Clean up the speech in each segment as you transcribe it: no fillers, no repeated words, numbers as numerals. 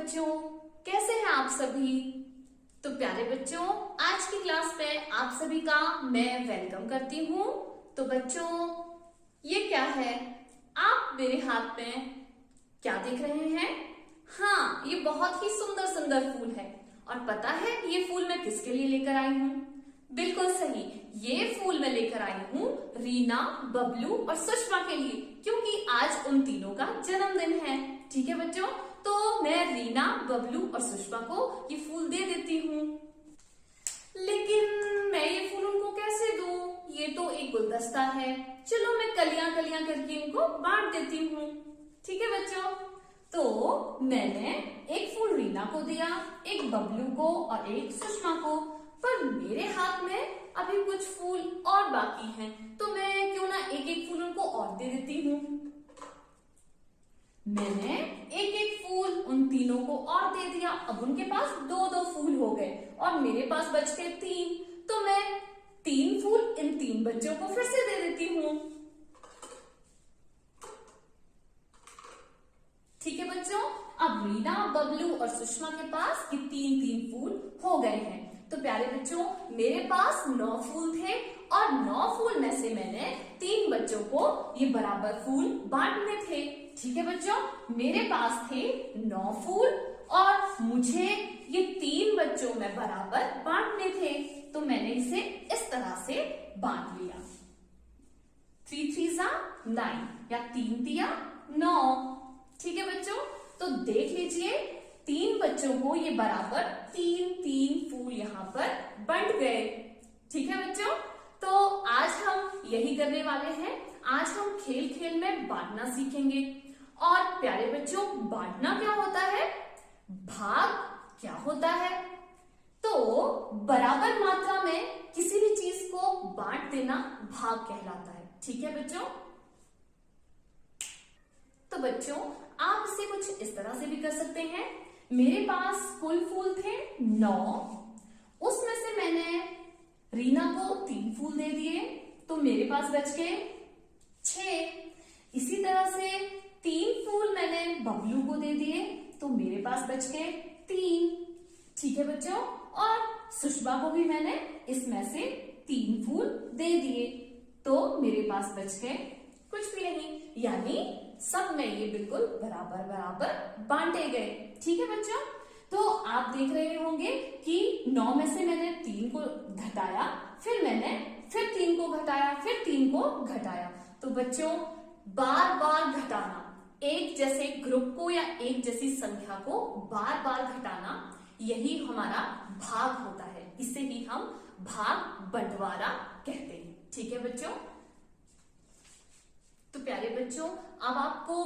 बच्चों, कैसे हैं आप सभी। तो प्यारे बच्चों, आज की क्लास में आप सभी का मैं वेलकम करती हूँ। तो बच्चों, ये क्या है, आप मेरे हाथ में क्या देख रहे हैं? हाँ, ये बहुत ही सुंदर सुंदर फूल है। और पता है ये फूल मैं किसके लिए लेकर आई हूँ? बिल्कुल सही, ये फूल मैं लेकर आई हूँ रीना, बबलू और सुषमा के लिए, क्योंकि आज उन तीनों का जन्मदिन है। ठीक है बच्चों, तो मैं रीना, बबलू और सुषमा को ये फूल दे देती हूँ। लेकिन मैं ये फूल उनको कैसे दूं? ये तो एक गुलदस्ता है। चलो मैं कलियां कलियां करके इनको बांट देती हूँ। ठीक है बच्चों, तो मैंने एक फूल रीना को दिया, एक बबलू को और एक सुषमा को। पर मेरे हाथ में अभी कुछ फूल और बाकी हैं, तो मैं क्यों ना एक एक फूल उनको और दे देती हूँ। मैंने एक एक फूल उन तीनों को और दे दिया। अब उनके पास दो दो फूल हो गए और मेरे पास बच गए 3। तो मैं 3 फूल इन 3 बच्चों को फिर से दे देती हूँ। ठीक है बच्चों, अब रीना, बबलू और सुषमा के पास ये 3 फूल हो गए हैं। तो प्यारे बच्चों, मेरे पास 9 फूल थे और 9 फूल में से मैंने 3 बच्चों को ये बराबर फूल बांटने थे। ठीक है बच्चों, मेरे पास थे 9 फूल और मुझे ये 3 बच्चों में बराबर बांटने थे। तो मैंने इसे इस तरह से बांट लिया। 3 3 9 या 3 तिया 9। ठीक है बच्चों, तो देख लीजिए 3 बच्चों को ये बराबर 3 फूल यहाँ पर बंट गए। ठीक है बच्चों, तो आज हम यही करने वाले हैं। आज हम खेल खेल में बांटना सीखेंगे। और प्यारे बच्चों, बांटना क्या होता है, भाग क्या होता है, तो बराबर मात्रा में किसी भी चीज को बांट देना भाग कहलाता है। ठीक है बच्चों, तो बच्चों आप इसे कुछ इस तरह से भी कर सकते हैं। मेरे पास कुल फूल थे 9, उसमें से मैंने रीना को 3 फूल दे दिए, तो मेरे पास बच गए 6। इसी तरह से 3 फूल मैंने बबलू को दे दिए, तो मेरे पास बच गए 3। ठीक है बच्चों, और सुषमा को भी मैंने इसमें से 3 फूल दे दिए, तो मेरे पास बच गए कुछ भी नहीं। यानी सब में ये बिल्कुल बराबर बराबर बांटे गए। ठीक है बच्चों, तो आप देख रहे होंगे कि 9 में से मैंने 3 को घटाया, फिर मैंने फिर 3 को घटाया, फिर 3 को घटाया। तो बच्चों बार बार घटाना, एक जैसे ग्रुप को या एक जैसी संख्या को बार बार घटाना, यही हमारा भाग होता है। इसे ही हम भाग बंटवारा कहते हैं। ठीक है बच्चों, तो प्यारे बच्चों, अब आपको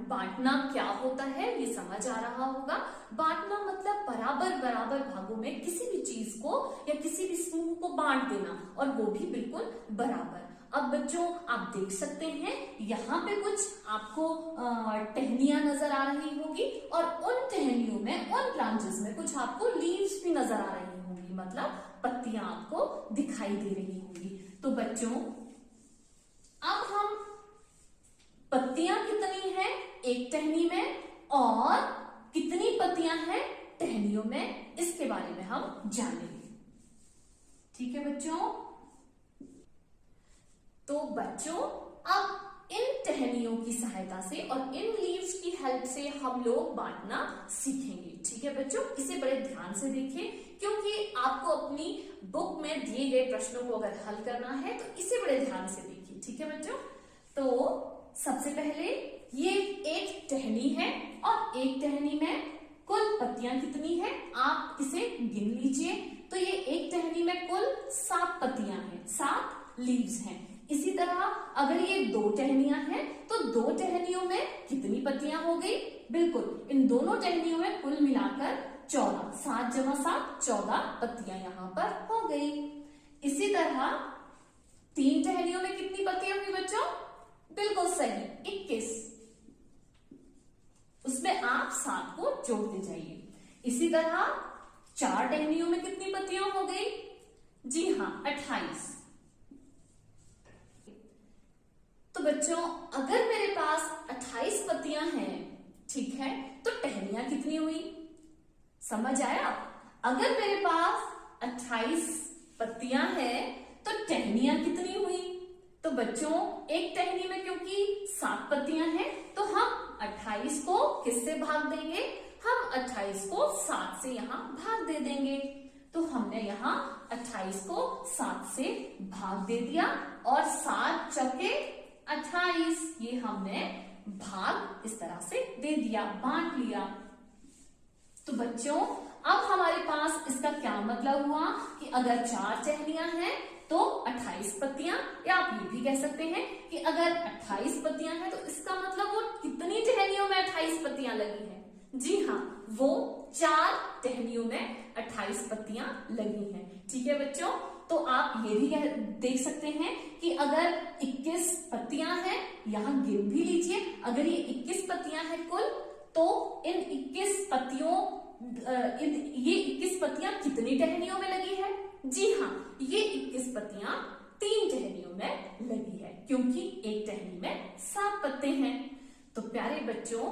बांटना क्या होता है ये समझ आ रहा होगा। बांटना मतलब बराबर बराबर भागों में किसी भी चीज को या किसी भी समूह को बांट देना, और वो भी बिल्कुल बराबर। अब बच्चों आप देख सकते हैं यहाँ पे कुछ आपको टहनियां नजर आ रही होगी, और उन टहनियों में, उन ब्रांचेस में कुछ आपको लीव्स भी नजर आ रही होंगी, मतलब पत्तियां आपको दिखाई दे रही होंगी। तो बच्चों अब हम पत्तियां कितनी हैं एक टहनी में और कितनी पत्तियां हैं टहनियों में, इसके बारे में हम जानेंगे। ठीक है बच्चों, तो बच्चों अब इन टहनियों की सहायता से और इन लीव्स की हेल्प से हम लोग बांटना सीखेंगे। ठीक है बच्चों, इसे बड़े ध्यान से देखिए, क्योंकि आपको अपनी बुक में दिए गए प्रश्नों को अगर हल करना है तो इसे बड़े ध्यान से देखिए। ठीक है बच्चों, तो सबसे पहले ये एक टहनी है और एक टहनी में कुल पत्तियां कितनी है आप इसे गिन लीजिए। तो ये एक टहनी में कुल 7 पत्तियां हैं, 7 लीव्स हैं। इसी तरह अगर ये 2 टहनियां हैं तो 2 टहनियों में कितनी पत्तियां हो गई? बिल्कुल इन दोनों टहनियों में कुल मिलाकर 14, 7 × 7 14 पत्तियां यहाँ पर हो गई। इसी तरह 3 टहनियों में कितनी पत्तियां हुई बच्चों? बिल्कुल सही 21, उसमें आप 7 को जोड़ते जाइए। इसी तरह 4 टहनियों में कितनी पत्तियां हो गई? जी हाँ 28। तो बच्चों अगर मेरे पास 28 पत्तियां हैं, ठीक है, तो टहनियां कितनी हुई? समझ आया? अगर मेरे पास 28 पत्तियां हैं तो टहनियां कितनी हुई? तो बच्चों एक टहनी में क्योंकि 7 पत्तियां हैं तो हम 28 को किससे भाग देंगे? हम 28 को 7 से यहाँ भाग दे देंगे। तो हमने यहाँ 28 को 7 से भाग दे दिया और 7 चौके 28, ये हमने भाग इस तरह से दे दिया, बांट लिया। तो बच्चों अब हमारे पास इसका क्या मतलब हुआ कि अगर 4 टहनियां हैं तो 28 पत्तियां, या आप ये भी कह सकते हैं कि अगर 28 पत्तियां हैं तो इसका मतलब वो कितनी टहनियों में 28 पत्तियां लगी हैं? जी हाँ, वो 4 टहनियों में 28 पत्तियां लगी हैं। ठीक है बच्चों, तो आप ये भी देख सकते हैं कि अगर 21 पत्तियां हैं, यहां गिन भी लीजिए, अगर ये 21 पत्तियां हैं कुल, तो इन 21 पत्तियों ये 21 पत्तियां कितनी टहनियों में लगी है? जी हाँ, ये 21 पत्तियां 3 टहनियों में लगी है, क्योंकि एक टहनी में 7 पत्ते हैं। तो प्यारे बच्चों,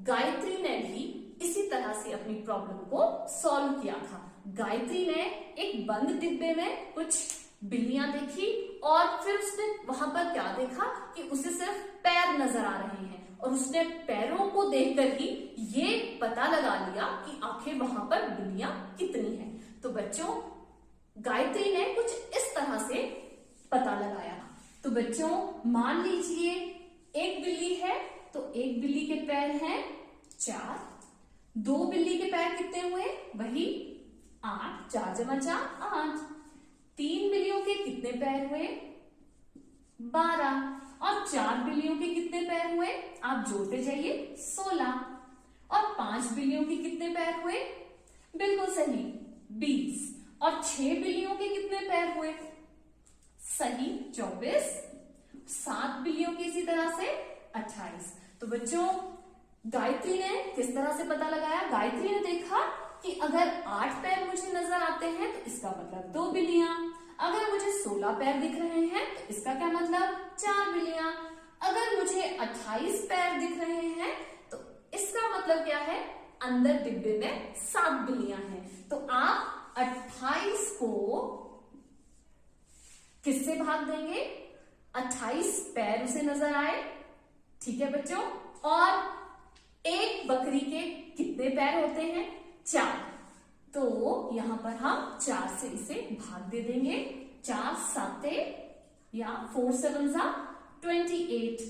गायत्री ने भी इसी तरह से अपनी प्रॉब्लम को सॉल्व किया था। गायत्री ने एक बंद डिब्बे में कुछ बिल्लियां देखी और फिर उसने वहां पर क्या देखा कि उसे सिर्फ पैर नजर आ रहे हैं, और उसने पैरों को देखकर ही ये पता लगा लिया कि आखिर वहां पर बिल्लियां कितनी हैं। तो बच्चों गायत्री ने कुछ इस तरह से पता लगाया। तो बच्चों मान लीजिए एक बिल्ली है, तो एक बिल्ली के पैर हैं 4, 2 बिल्ली के पैर कितने हुए? वही 8, 4 जमा 4 8। 3 बिल्लियों के कितने पैर हुए? 12। और 4 बिल्लियों के कितने पैर हुए? आप जोड़ते जाइए, 16। और 5 बिल्लियों के कितने पैर हुए? बिल्कुल सही, 20। और 6 बिल्लियों के कितने पैर हुए? सही, 24। 7 बिल्लियों के इसी तरह से 28। तो बच्चों गायत्री ने किस तरह से पता लगाया? गायत्री ने देखा कि अगर 8 पैर मुझे नजर आते हैं तो इसका मतलब 2 बिल्लियां, अगर मुझे 16 पैर दिख रहे हैं तो इसका क्या मतलब? 4 बिल्लियां, अगर मुझे 28 पैर दिख रहे हैं तो इसका मतलब क्या है? अंदर डिब्बे में 7 बिल्लियां हैं। तो आप 28 को किससे भाग देंगे? 28 पैर उसे नजर आए, ठीक है बच्चों। और एक बकरी के कितने पैर होते हैं? 4। तो यहां पर हम 4 से इसे भाग दे देंगे। 4 7 या 4 7 28।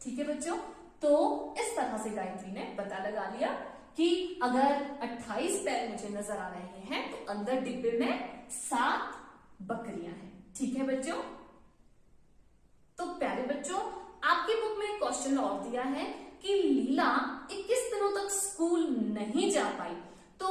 ठीक है बच्चों, तो इस तरह से गायत्री ने पता लगा लिया कि अगर 28 पैर मुझे नजर आ रहे हैं तो अंदर डिब्बे में 7 बकरियां हैं। ठीक है बच्चों, तो प्यारे बच्चों आपकी बुक में एक क्वेश्चन और दिया है कि लीला 21 दिनों तक स्कूल नहीं जा पाई, तो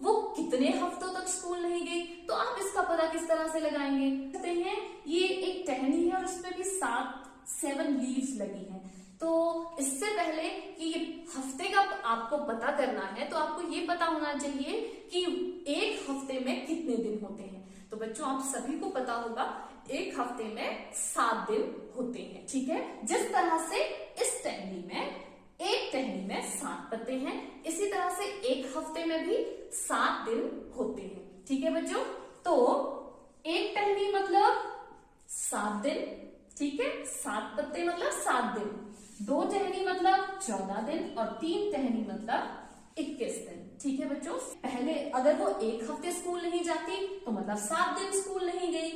वो कितने हफ्तों तक स्कूल नहीं गई? तो आप इसका पता किस तरह से लगाएंगे? कहते हैं ये एक टहनी है और उसमें भी 7 लीव्स लगी हैं। तो इससे पहले कि ये हफ्ते का आपको पता करना है तो आपको ये पता होना चाहिए कि एक हफ्ते में कितने दिन होते हैं। तो बच्चों आप सभी को पता होगा एक हफ्ते में 7 दिन होते हैं। ठीक है, जिस तरह से इस टहनी में एक टहनी में 7 पत्ते हैं, इसी तरह से एक हफ्ते में भी 7 दिन होते हैं। ठीक है बच्चों, तो एक टहनी मतलब 7 दिन, ठीक है, 7 पत्ते मतलब 7 दिन, 2 टहनी मतलब 14 दिन और 3 टहनी मतलब 21 दिन। ठीक है बच्चों, पहले अगर वो एक हफ्ते स्कूल नहीं जाती तो मतलब 7 दिन स्कूल नहीं गई,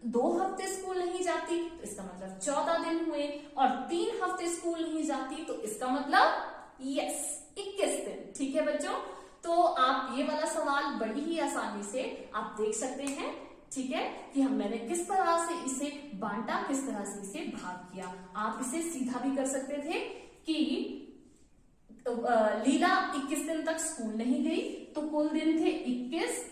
2 हफ्ते स्कूल नहीं जाती तो इसका मतलब 14 दिन हुए, और 3 हफ्ते स्कूल नहीं जाती तो इसका मतलब 21 दिन। ठीक है बच्चों, तो आप ये वाला सवाल बड़ी ही आसानी से आप देख सकते हैं। ठीक है, कि मैंने किस तरह से इसे बांटा, किस तरह से इसे भाग किया। आप इसे सीधा भी कर सकते थे कि लीला 21 दिन तक स्कूल नहीं गई, तो कुल दिन थे 21,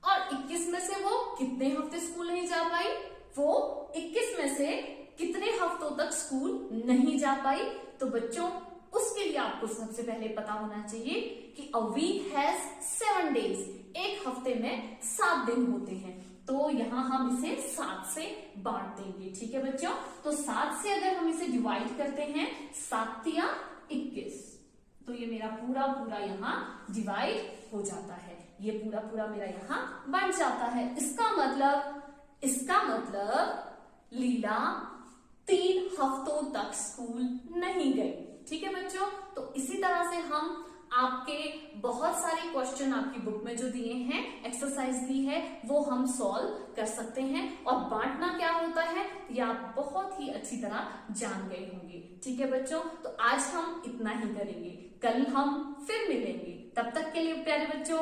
और 21 में से वो कितने हफ्ते स्कूल नहीं जा पाई? वो 21 में से कितने हफ्तों तक स्कूल नहीं जा पाई? तो बच्चों उसके लिए आपको सबसे पहले पता होना चाहिए कि अ वीक हैज 7 डेज, एक हफ्ते में 7 दिन होते हैं। तो यहां हम इसे 7 से बांट देंगे। ठीक है बच्चों, तो 7 से अगर हम इसे डिवाइड करते हैं, 7 या 21, तो तो ये मेरा पूरा पूरा यहाँ डिवाइड हो जाता है, ये पूरा पूरा मेरा यहाँ बन जाता है। इसका मतलब लीला 3 हफ्तों तक स्कूल नहीं गई। ठीक है बच्चों, तो इसी तरह से हम आपके बहुत सारे क्वेश्चन आपकी बुक में जो दिए हैं, एक्सरसाइज दी है, वो हम सॉल्व कर सकते हैं। और बांटना क्या होता है ये आप बहुत ही अच्छी तरह जान गए होंगे। ठीक है बच्चों, तो आज हम इतना ही करेंगे, कल हम फिर मिलेंगे। तब तक के लिए प्यारे बच्चों